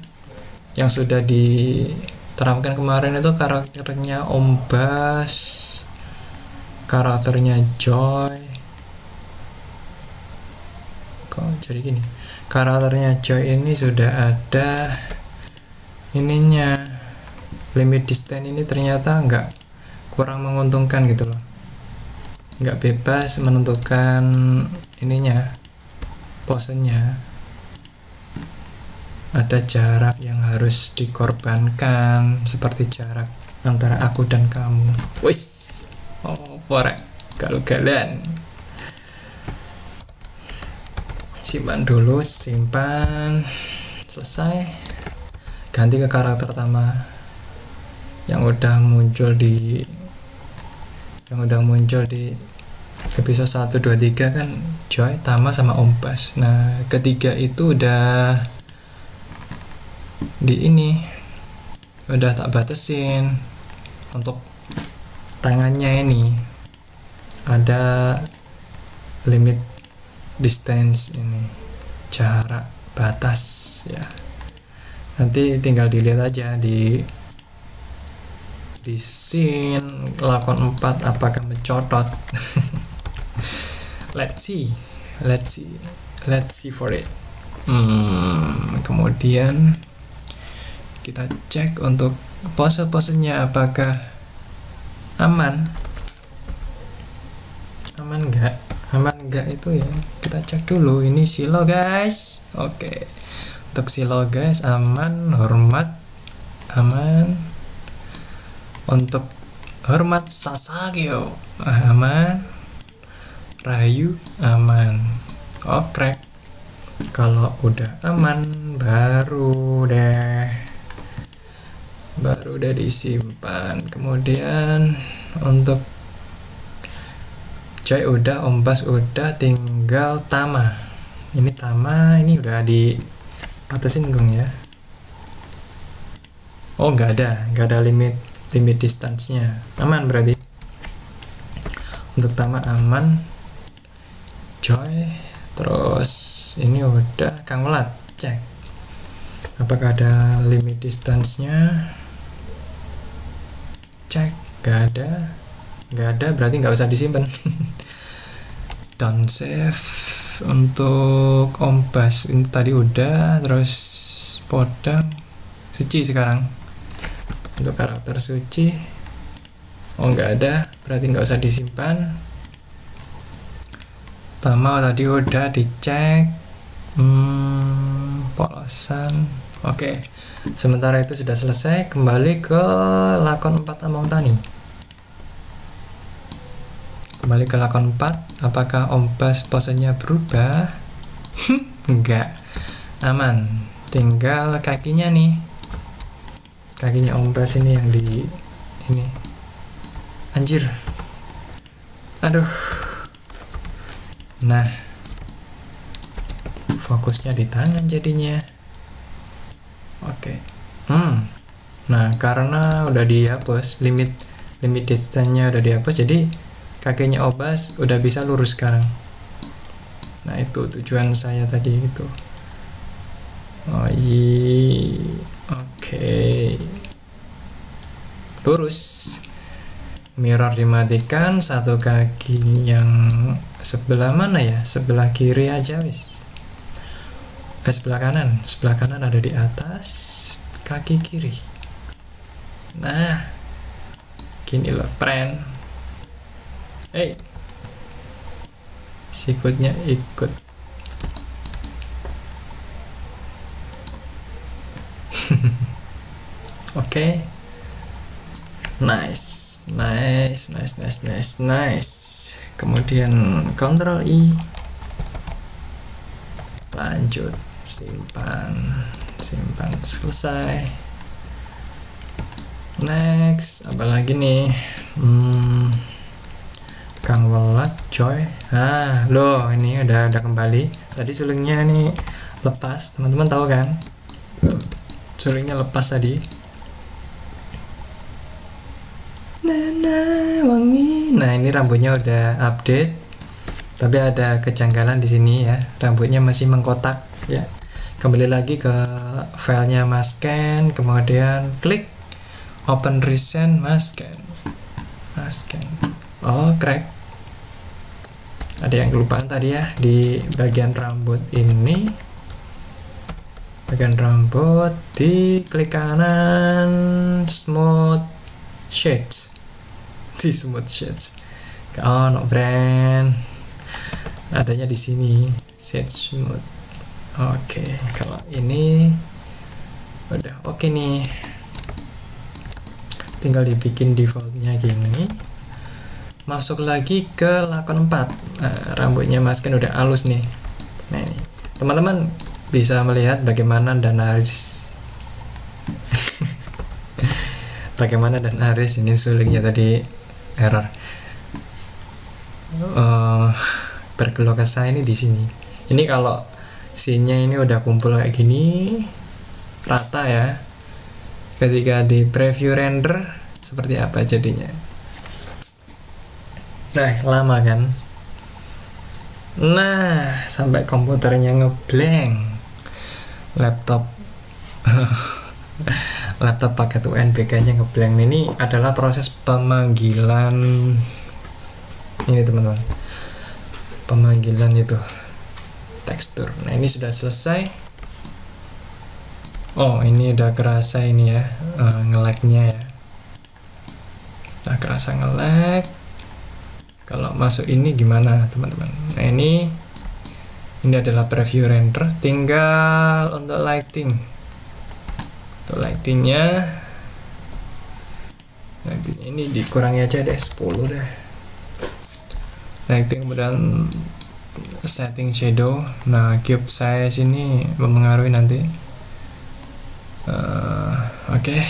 Yang sudah diterapkan kemarin itu karakternya Om Bas, karakternya Joy. Kok jadi gini? Karakternya Joy ini sudah ada ininya. Limit distance ini ternyata kurang menguntungkan gitu loh. Nggak bebas menentukan ininya, posenya. Ada jarak yang harus dikorbankan, seperti jarak antara aku dan kamu. Wis, oh forek, gagal-galan. Simpan dulu, simpan, selesai. Ganti ke karakter utama yang udah muncul di episode 1, 2, 3 kan, Joy, Tama, sama Om Bas. Nah, ketiga itu udah udah tak batasin. Untuk tangannya ini ada limit distance, ini jarak batas ya. Nanti tinggal dilihat aja di scene lakon 4 apakah mencotot. let's see for it. Kemudian kita cek untuk pose-posenya apakah aman nggak itu ya, kita cek dulu. Ini silo guys. Oke. Untuk silo guys aman, hormat aman. Untuk hormat Sasageo aman, Rayu aman. Oke. Kalau udah aman baru deh disimpan. Kemudian untuk Joy udah, Om Bas udah, tinggal Tama. Ini Tama, ini udah dibatasin gong ya. Oh nggak ada limit distance-nya. Aman berarti. Untuk Tama aman. Joy, terus ini udah Kang Melat, cek apakah ada limit distance-nya. Cek, nggak ada, berarti nggak usah disimpan. Don't save. Untuk Om Bas ini tadi udah, terus Podang, Suci sekarang. Untuk karakter Suci, oh nggak ada, berarti nggak usah disimpan. Tama tadi udah dicek, polosan Oke, sementara itu sudah selesai. Kembali ke lakon 4 Among Tani. Kembali ke lakon 4. Apakah Ombas posenya berubah? Enggak, aman. Tinggal kakinya nih, kakinya Ombas ini yang di ini. Anjir, aduh. Nah, fokusnya di tangan jadinya. Oke. Nah, karena udah dihapus, limit distance-nya udah dihapus, jadi kakinya Ombas udah bisa lurus sekarang. Nah, itu tujuan saya tadi gitu. Oh iya, oke. Lurus. Mirror dimatikan, satu kaki yang sebelah mana ya? Sebelah kiri aja wis. Sebelah kanan ada di atas kaki kiri. Nah, gini loh, friend. Sikutnya ikut. Oke. Nice. Kemudian Ctrl I. Lanjut, simpan, selesai. Next, apa lagi nih? Kang Welat coy. Loh, ini udah kembali. Tadi sulingnya nih lepas, teman-teman tahu kan? Sulingnya lepas tadi. Wangi. Nah, ini rambutnya udah update, tapi ada kejanggalan di sini ya. Rambutnya masih mengkotak ya. Kembali lagi ke filenya Masken, kemudian klik open recent Masken. Oh, crack. Ada yang kelupaan tadi ya di bagian rambut ini. Bagian rambut di klik kanan smooth shades. Di smooth shades. Oh, no brand. Adanya di sini, shade smooth. Oke, kalau ini udah oke nih. Tinggal dibikin defaultnya gini. Masuk lagi ke lakon 4. Nah, rambutnya Masken udah halus nih. Nah, ini teman-teman bisa melihat bagaimana dan Aris bagaimana dan Aris ini sulingnya tadi error. Berkelok kesah ini di sini. Ini kalau scene-nya ini udah kumpul kayak gini rata ya. Ketika di preview render seperti apa jadinya. Nah, lama kan? Nah, sampai komputernya ngeblank. Laptop paket UNBK-nya ngeblank. Ini adalah proses pemanggilan ini teman-teman. Pemanggilan itu tekstur. Nah, ini sudah selesai. Oh, ini udah kerasa ini ya, nge-lag-nya ya. Udah kerasa nge-lag. Kalau masuk ini gimana teman-teman? Nah, ini adalah preview render. Tinggal untuk lighting. Untuk lightingnya ini dikurangi aja deh, 10 deh. Lighting, kemudian setting shadow. Nah, cube size ini mempengaruhi nanti. Oke.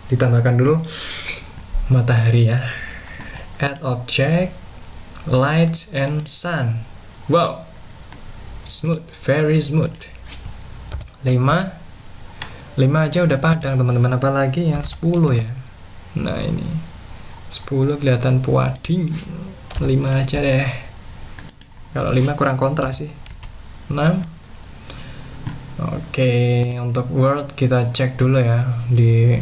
Ditambahkan dulu matahari ya. Add object, lights and sun. Wow, smooth, very smooth. 5 aja udah padang teman-teman, apalagi yang 10 ya. Nah, ini 10 kelihatan puading. 5 aja deh. Kalau 5 kurang kontras sih. 6. Oke, untuk world kita cek dulu ya di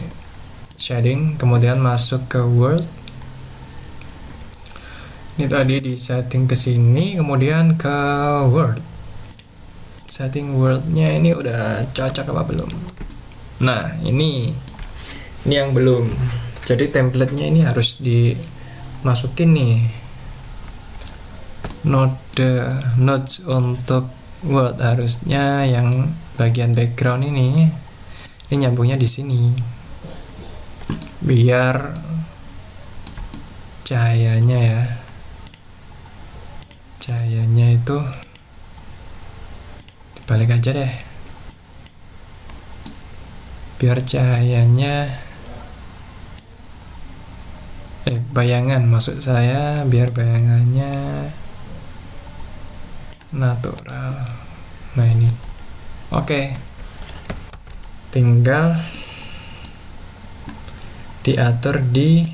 shading, kemudian masuk ke world. Ini tadi di setting ke sini, kemudian ke world. Setting worldnya ini udah cocok apa belum? Nah, ini yang belum. Jadi templatenya ini harus dimasukin nih. Nodes untuk world harusnya yang bagian background ini nyambungnya di sini biar cahayanya itu dibalik aja deh, biar cahayanya bayangan maksud saya, biar bayangannya natural. Nah ini oke. Tinggal diatur di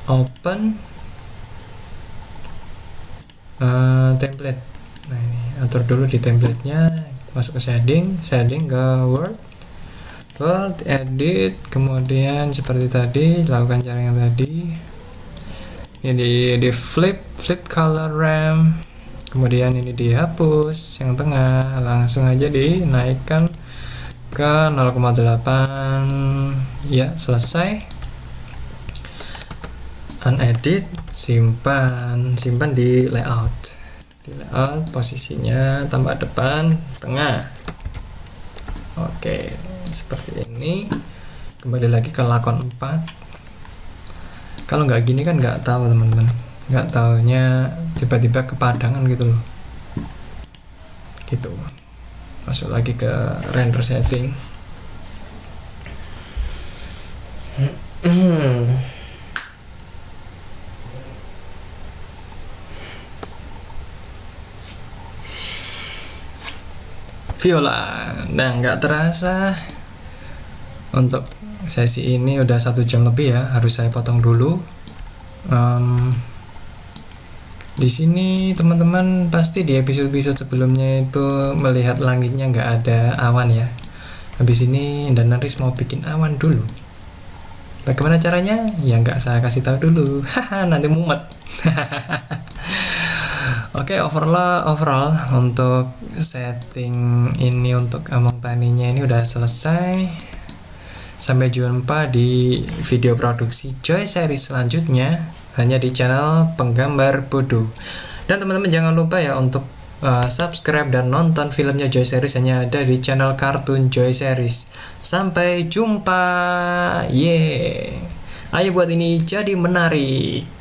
open template. Nah ini atur dulu di templatenya, masuk ke setting ke world, edit, kemudian seperti tadi lakukan cara yang tadi. Ini di flip color ramp, kemudian ini dihapus yang tengah, langsung aja dinaikkan ke 0,8. Ya, selesai. Unedit, simpan di layout. Posisinya tambah depan, tengah. Oke, seperti ini. Kembali lagi ke lakon 4. Kalau nggak gini kan nggak tahu teman-teman, nggak taunya tiba-tiba kepadangan gitu loh. Gitu. Masuk lagi ke render setting. Viola. Nah, nggak terasa untuk sesi ini udah 1 jam lebih ya, harus saya potong dulu. Di sini teman-teman pasti di episode sebelumnya itu melihat langitnya nggak ada awan ya. Habis ini Danaris mau bikin awan dulu. Bagaimana caranya? Ya nggak saya kasih tahu dulu. Haha, nanti mumet. Oke, overall untuk setting ini untuk Among Taninya ini udah selesai. Sampai jumpa di video produksi Joy Series selanjutnya hanya di channel Penggambar Bodoh. Dan teman-teman jangan lupa ya untuk subscribe dan nonton filmnya Joy Series hanya ada di channel Kartun Joy Series. Sampai jumpa. Ayo buat ini jadi menarik.